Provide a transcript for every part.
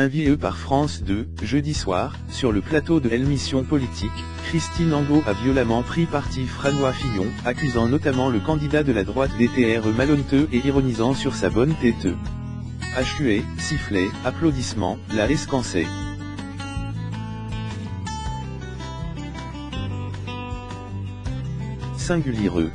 Invitée par France 2, jeudi soir, sur le plateau de l'émission politique, Christine Angot a violemment pris parti François Fillon, accusant notamment le candidat de la droite d'être malhonnête et ironisant sur sa bonne tête. Huées, sifflets, applaudissements, la escancée. Singulier.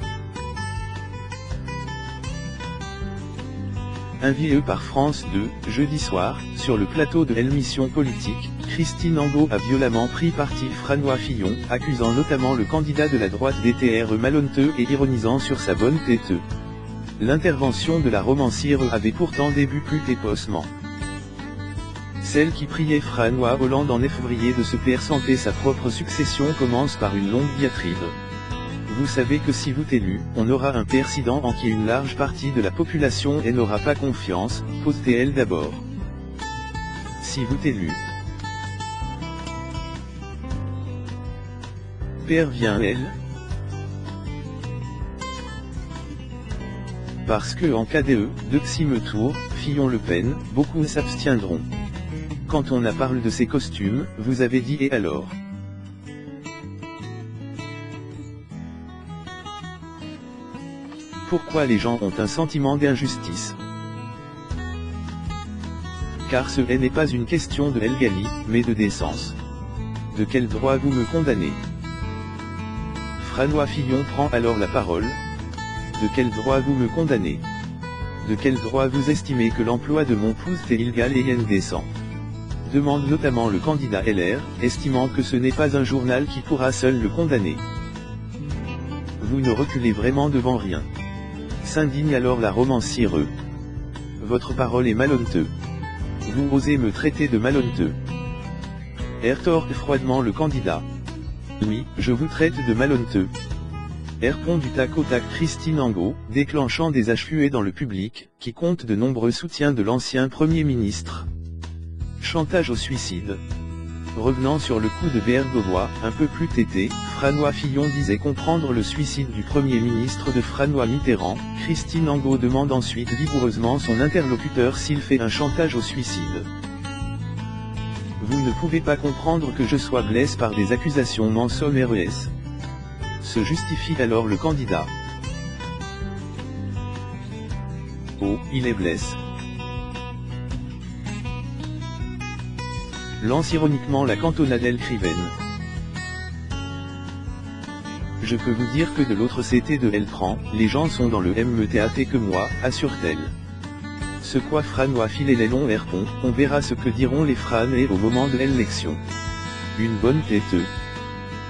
Invitée par France 2, jeudi soir, sur le plateau de l'émission politique, Christine Angot a violemment pris parti François Fillon, accusant notamment le candidat de la droite d'être malhonnête et ironisant sur sa bonne tête. L'intervention de la romancière avait pourtant débuté éposement. Celle qui priait François Hollande en février de se présenter sa propre succession commence par une longue diatribe. Vous savez que si vous êtes élu, on aura un président en qui une large partie de la population n'aura pas confiance, pose-t-elle d'abord. Si vous êtes élu. Père vient elle. Parce que en cas de deuxième tour, Fillon-Le Pen, beaucoup s'abstiendront. Quand on a parlé de ces costumes, vous avez dit et alors? Pourquoi les gens ont un sentiment d'injustice? Car ce n'est pas une question de l'égalité, mais de décence. De quel droit vous me condamnez? François Fillon prend alors la parole. De quel droit vous me condamnez? De quel droit vous estimez que l'emploi de mon pouce est illégal et indécent? Demande notamment le candidat LR, estimant que ce n'est pas un journal qui pourra seul le condamner. Vous ne reculez vraiment devant rien. S'indigne alors la romancière. Votre parole est malhonnête. Vous osez me traiter de malhonnête. Retort froidement le candidat. Oui, je vous traite de malhonnête. Répond du tac au tac Christine Angot, déclenchant des huées dans le public, qui compte de nombreux soutiens de l'ancien Premier ministre. Chantage au suicide. Revenant sur le coup de Bergovois, un peu plus tété, François Fillon disait comprendre le suicide du Premier ministre de François Mitterrand. Christine Angot demande ensuite vigoureusement son interlocuteur s'il fait un chantage au suicide. Vous ne pouvez pas comprendre que je sois blessé par des accusations mensongères. Se justifie alors le candidat. Oh, il est blessé. Lance ironiquement la cantonade écrivaine. Je peux vous dire que de l'autre côté de Eltran, les gens sont dans le même théâtre que moi, assure-t-elle. Ce quoi François filer les longs répond, on verra ce que diront les Français au moment de l'élection. Une bonne tête.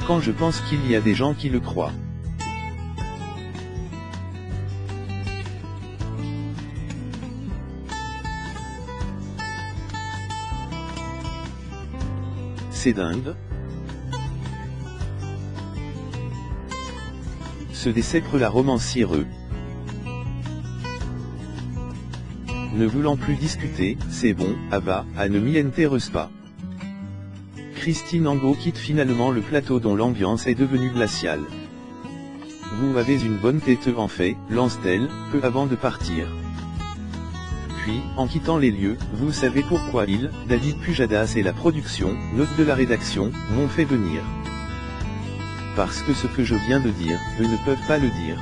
Quand je pense qu'il y a des gens qui le croient. C'est dingue. Se décèpre la romancière. Ne voulant plus discuter, c'est bon, Abba, à ne m'y intéresse pas. Christine Angot quitte finalement le plateau dont l'ambiance est devenue glaciale. Vous avez une bonne tête en fait, lance-t-elle, peu avant de partir. Puis, en quittant les lieux, vous savez pourquoi David Pujadas et la production, note de la rédaction, m'ont fait venir. Parce que ce que je viens de dire, eux ne peuvent pas le dire.